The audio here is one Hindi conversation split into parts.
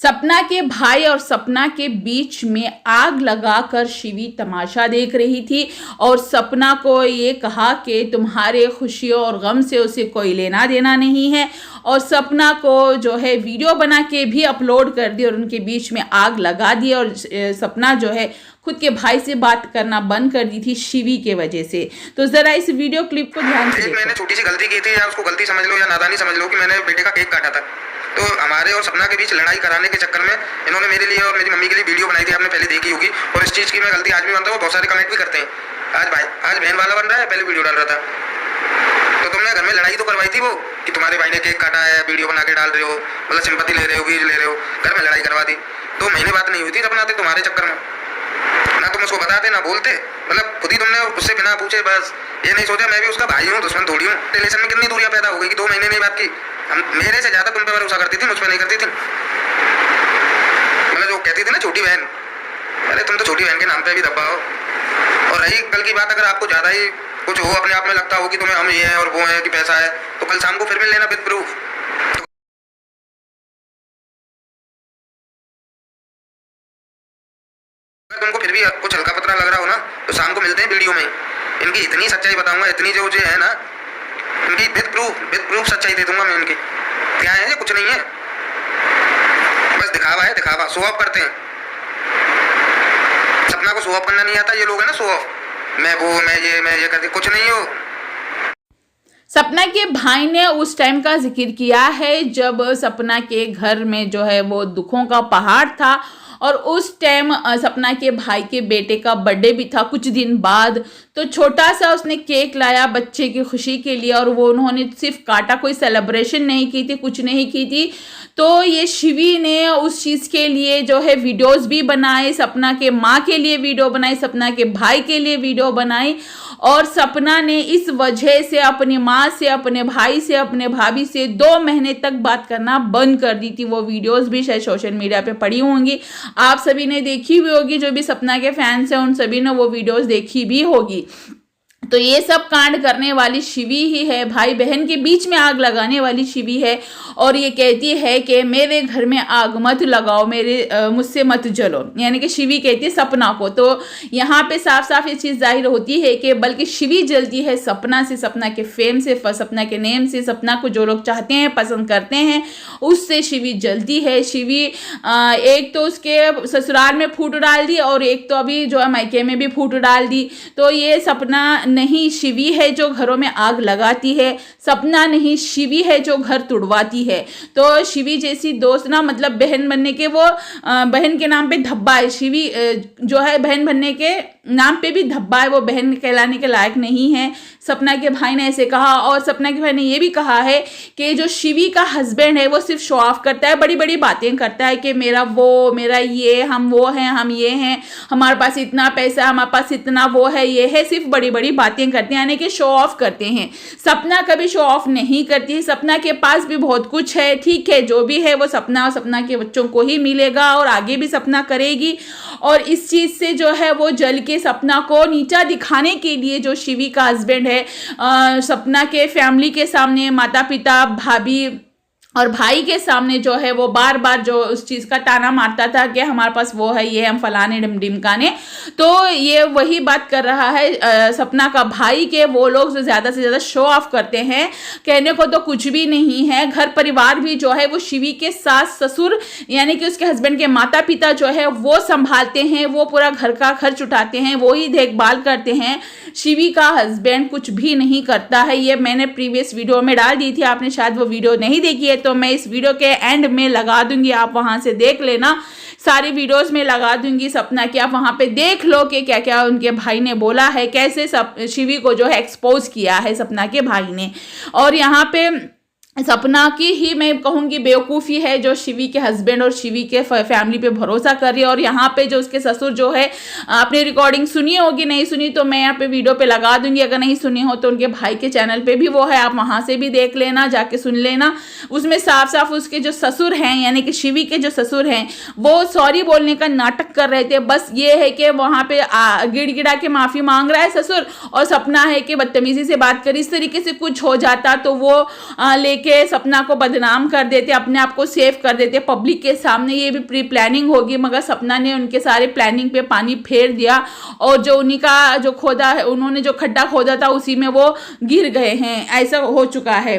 सपना के भाई और सपना के बीच में आग लगाकर शिवी तमाशा देख रही थी और सपना को ये कहा कि तुम्हारे खुशियों और गम से उसे कोई लेना देना नहीं है, और सपना को जो है वीडियो बना के भी अपलोड कर दी और उनके बीच में आग लगा दी। और सपना जो है खुद के भाई से बात करना बंद कर दी थी शिवी के वजह से। तो जरा इस वीडियो क्लिप को ध्यान से देखो। मैंने छोटी सी गलती की थी, या उसको गलती समझ लो या नादानी समझ लो, कि मैंने बेटे का केक काटा था। तो हमारे और सपना के बीच लड़ाई कराने के चक्कर में इन्होंने मेरे लिए और मेरी मम्मी के लिए वीडियो बनाई थी, आपने पहले देखी होगी। और इस चीज़ की मैं गलती आज भी मानता हूँ, बहुत सारे कमेंट भी करते हैं। आज बहन वाला बन रहा है, पहले वीडियो डाल रहा था। तो तुमने घर में लड़ाई तो करवाई थी वो, कि तुम्हारे भाई ने केक काटा है, वीडियो बना के डाल रहे हो, मतलब सिंपैथी ले रहे हो, व्यूज ले रहे हो। घर में लड़ाई करवा दी। 2 महीने बात नहीं हुई थी सपना से तुम्हारे चक्कर में। ना तुम उसको बताते ना बोलते, मतलब खुद ही तुमने उससे बिना पूछे बस ये नहीं सोचा मैं भी उसका भाई हूँ, दुश्मन थोड़ी हूँ। रिलेशन में कितनी दूरियां पैदा हो गई कि 2 महीने नहीं बात की। हम मेरे से ज्यादा तुम पे भरोसा करती थी, मुझ पे नहीं करती थी। मतलब जो कहती थी ना छोटी बहन, अरे तुम तो छोटी बहन के नाम पे भी दबा हो। और रही कल की बात, अगर आपको ज्यादा ही कुछ हो, अपने आप में लगता हो कि तुम्हें हम ये हैं और वो हैं कि पैसा है, तो कल शाम को फिर मिल लेना विद प्रूफ। तुमको फिर भी कुछ हल्का पतला लग रहा हो ना, तो शाम को मिलते हैं वीडियो में। इनकी इतनी सच्चाई बताऊंगा, इतनी जो है ना, इनकी विद प्रूफ सच्चाई दे दूंगा मैं इनकी। क्या है ये? कुछ नहीं है, बस दिखावा है, दिखावा। शो ऑफ करते हैं। सपना को शो ऑफ करना नहीं आता। ये लोग है ना शो ऑफ, मैं ये करते, कुछ नहीं हो। सपना के भाई ने उस टाइम का जिक्र किया है जब सपना के घर में जो है वो दुखों का पहाड़ था, और उस टाइम सपना के भाई के बेटे का बर्थडे भी था कुछ दिन बाद। तो छोटा सा उसने केक लाया बच्चे की खुशी के लिए, और वो उन्होंने सिर्फ काटा, कोई सेलिब्रेशन नहीं की थी, कुछ नहीं की थी। तो ये शिवी ने उस चीज़ के लिए जो है वीडियोस भी बनाए, सपना के माँ के लिए वीडियो बनाई, सपना के भाई के लिए वीडियो बनाई। और सपना ने इस वजह से अपनी माँ से, अपने भाई से, अपने भाभी से 2 महीने तक बात करना बंद कर दी थी। वो वीडियोस भी शायद सोशल मीडिया पे पड़ी होंगी, आप सभी ने देखी भी होगी। जो भी सपना के फैंस हैं उन सभी ने वो वीडियोस देखी भी होगी। तो ये सब कांड करने वाली शिवी ही है, भाई बहन के बीच में आग लगाने वाली शिवी है। और ये कहती है कि मेरे घर में आग मत लगाओ, मुझसे मत जलो, यानी कि शिवी कहती है सपना को। तो यहाँ पे साफ साफ ये चीज़ जाहिर होती है कि बल्कि शिवी जलती है सपना से, सपना के फेम से, सपना के नेम से। सपना को जो लोग चाहते हैं, पसंद करते हैं, उससे शिवी जलती है। शिवी एक तो उसके ससुराल में फूट डाल दी, और एक तो अभी जो है मायके में भी फूट डाल दी। तो ये सपना नहीं शिवी है जो घरों में आग लगाती है, सपना नहीं शिवी है जो घर तुड़वाती है। तो शिवी जैसी दोस्त ना, मतलब बहन बनने के, वो बहन के नाम पे धब्बा है। शिवी जो है बहन बनने के नाम पे भी धब्बा है, वो बहन कहलाने के लायक नहीं है। सपना के भाई ने ऐसे कहा। और सपना के भाई ने ये भी कहा है कि जो शिवी का हस्बैंड है वो सिर्फ शो ऑफ करता है, बड़ी बड़ी बातें करता है कि मेरा ये, हम वो हैं, हम ये हैं, हमारे पास इतना पैसा, हमारे पास इतना वो है, ये है, सिर्फ बड़ी बड़ी बातें करते हैं, यानी कि शो ऑफ करते हैं। सपना कभी शो ऑफ नहीं करती है। सपना के पास भी बहुत कुछ है, ठीक है, जो भी है वो सपना और सपना के बच्चों को ही मिलेगा, और आगे भी सपना करेगी। और इस चीज़ से जो है वो जल के सपना को नीचा दिखाने के लिए जो शिवी का हस्बैंड है, सपना के फैमिली के सामने, माता पिता, भाभी और भाई के सामने जो है वो बार बार जो उस चीज़ का ताना मारता था कि हमारे पास वो है, ये हम फलाने ढिमकाने। तो ये वही बात कर रहा है सपना का भाई के वो लोग जो ज़्यादा से ज़्यादा शो ऑफ करते हैं, कहने को तो कुछ भी नहीं है। घर परिवार भी जो है वो शिवी के सास ससुर, यानी कि उसके हस्बैंड के माता पिता जो है वो संभालते हैं, वो पूरा घर का खर्च उठाते हैं, वो ही देखभाल करते हैं। शिवी का हस्बैंड कुछ भी नहीं करता है। ये मैंने प्रीवियस वीडियो में डाल दी थी, आपने शायद वो वीडियो नहीं देखी है, तो मैं इस वीडियो के एंड में लगा दूंगी, आप वहां से देख लेना। सारी वीडियोस में लगा दूंगी सपना की, आप वहां पे देख लो कि क्या क्या उनके भाई ने बोला है, कैसे शिवी को जो है एक्सपोज किया है सपना के भाई ने। और यहाँ पे सपना की ही मैं कहूँगी बेवकूफ़ी है जो शिवी के हस्बैंड और शिवी के फैमिली पे भरोसा कर रही है। और यहाँ पे जो उसके ससुर जो है, आपने रिकॉर्डिंग सुनी होगी, नहीं सुनी तो मैं यहाँ पे वीडियो पे लगा दूंगी, अगर नहीं सुनी हो तो उनके भाई के चैनल पे भी वो है, आप वहाँ से भी देख लेना, जाके सुन लेना। उसमें साफ साफ उसके जो ससुर हैं, यानी कि शिवी के जो ससुर हैं, वो सॉरी बोलने का नाटक कर रहे थे। बस ये है कि वहाँ पे गिड़गिड़ा के माफ़ी मांग रहा है ससुर, और सपना है कि बदतमीजी से बात करी, इस तरीके से कुछ हो जाता तो वो लेके के सपना को बदनाम कर देते, अपने आप को सेव कर देते पब्लिक के सामने। ये भी प्री प्लानिंग होगी, मगर सपना ने उनके सारे प्लानिंग पे पानी फेर दिया और जो उन्हीं का जो खोदा है, उन्होंने जो खड्डा खोदा था उसी में वो गिर गए हैं, ऐसा हो चुका है।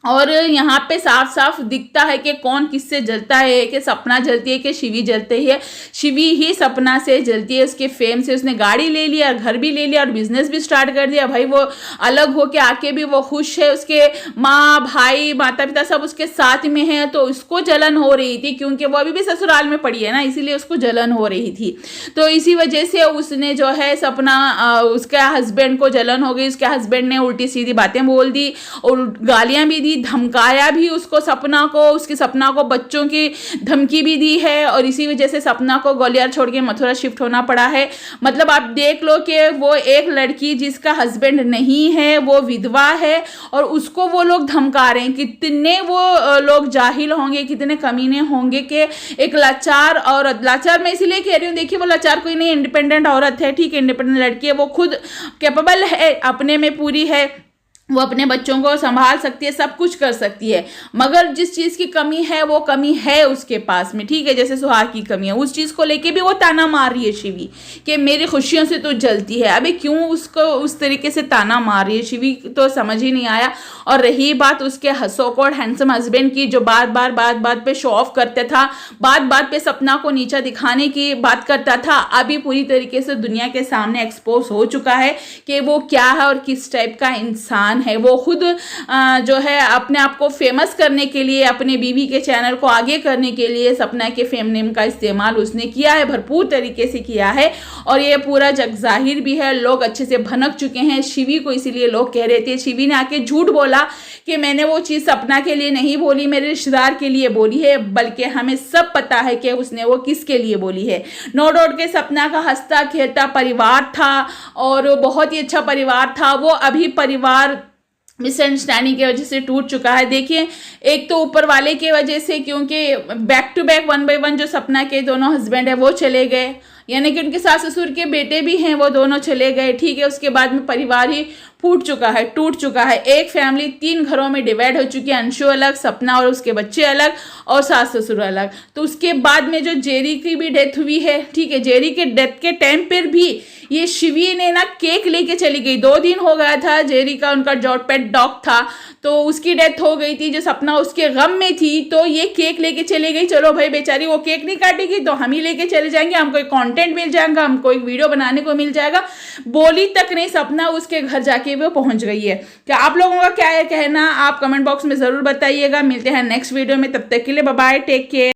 और यहाँ पे साफ साफ दिखता है कि कौन किससे जलता है, कि सपना जलती है कि शिवी जलती है। शिवी ही सपना से जलती है, उसके फेम से। उसने गाड़ी ले लिया, घर भी ले लिया और बिजनेस भी स्टार्ट कर दिया। भाई वो अलग होके आके भी वो खुश है, उसके माँ भाई माता पिता सब उसके साथ में है, तो उसको जलन हो रही थी क्योंकि वो अभी भी ससुराल में पड़ी है ना, इसीलिए उसको जलन हो रही थी। तो इसी वजह से उसने जो है सपना, उसके हस्बैंड को जलन हो गई। उसके हस्बैंड ने उल्टी सीधी बातें बोल दी और गालियां भी दी, धमकाया भी उसको, सपना को, उसकी सपना को बच्चों की धमकी भी दी है। और इसी वजह से सपना को ग्वालियर छोड़ के मथुरा शिफ्ट होना पड़ा है। मतलब आप देख लो कि वो एक लड़की जिसका हस्बैंड नहीं है, वो विधवा है, और उसको वो लोग धमका रहे हैं। कितने वो लोग जाहिल होंगे, कितने कमीने होंगे कि एक लाचार औरत, लाचार मैं इसीलिए कह रही हूँ, देखिए वो लाचार कोई नहीं, इंडिपेंडेंट औरत है, ठीक है, इंडिपेंडेंट लड़की है, वो खुद कैपेबल है, अपने में पूरी है, वो अपने बच्चों को संभाल सकती है, सब कुछ कर सकती है। मगर जिस चीज़ की कमी है वो कमी है उसके पास में, ठीक है, जैसे सुहाग की कमी है, उस चीज़ को लेके भी वो ताना मार रही है शिवी कि मेरी खुशियों से तो जलती है। अभी क्यों उसको उस तरीके से ताना मार रही है शिवी, तो समझ ही नहीं आया। और रही बात उसके हसोकोड हैंडसम हस्बैंड की, जो बात बात पे शो ऑफ करता था, बात पे सपना को नीचा दिखाने की बात करता था, अभी पूरी तरीके से दुनिया के सामने एक्सपोज हो चुका है कि वो क्या है और किस टाइप का इंसान है। वो खुद जो है अपने आप को फेमस करने के लिए, अपने बीवी के चैनल को आगे करने के लिए सपना के फेम नेम का इस्तेमाल उसने किया है, भरपूर तरीके से किया है, और ये पूरा जग जाहिर भी है। लोग अच्छे से भनक चुके हैं शिवी को, इसीलिए लोग कह रहे थे, शिवी ने आके झूठ बोला कि मैंने वो चीज़ सपना के लिए नहीं बोली, मेरे रिश्तेदार के लिए बोली है, बल्कि हमें सब पता है कि उसने वो किसके लिए बोली है। नो डाउट के सपना का हंसता खेलता परिवार था और बहुत ही अच्छा परिवार था, वो अभी परिवार मिसअंडरस्टैंडिंग की वजह से टूट चुका है। देखिए, एक तो ऊपर वाले की वजह से, क्योंकि बैक टू बैक 1 by 1 जो सपना के दोनों हस्बैंड है वो चले गए, यानी कि उनके सास ससुर के बेटे भी हैं, वो दोनों चले गए, ठीक है। उसके बाद में परिवार ही टूट चुका है। एक फैमिली 3 घरों में डिवाइड हो चुकी है, अंशु अलग, सपना और उसके बच्चे अलग, और सास ससुर अलग। तो उसके बाद में जो जेरी की भी डेथ हुई है, ठीक है, जेरी के डेथ के टाइम पर भी ये शिवी ने ना केक लेके चली गई। 2 दिन हो गया था, जेरी का उनका जो पेट डॉग था तो उसकी डेथ हो गई थी, जो सपना उसके गम में थी, तो ये केक लेके चली गई। चलो भाई, बेचारी वो केक नहीं काटेगी तो हम ही लेके चले जाएंगे, हमको एक कंटेंट मिल जाएगा, हमको एक वीडियो बनाने को मिल जाएगा। बोली तक नहीं, सपना उसके घर जाके वो पहुंच गई है। क्या आप लोगों का क्या है कहना, आप कमेंट बॉक्स में जरूर बताइएगा। मिलते हैं नेक्स्ट वीडियो में, तब तक के लिए बाय बाय, टेक केयर।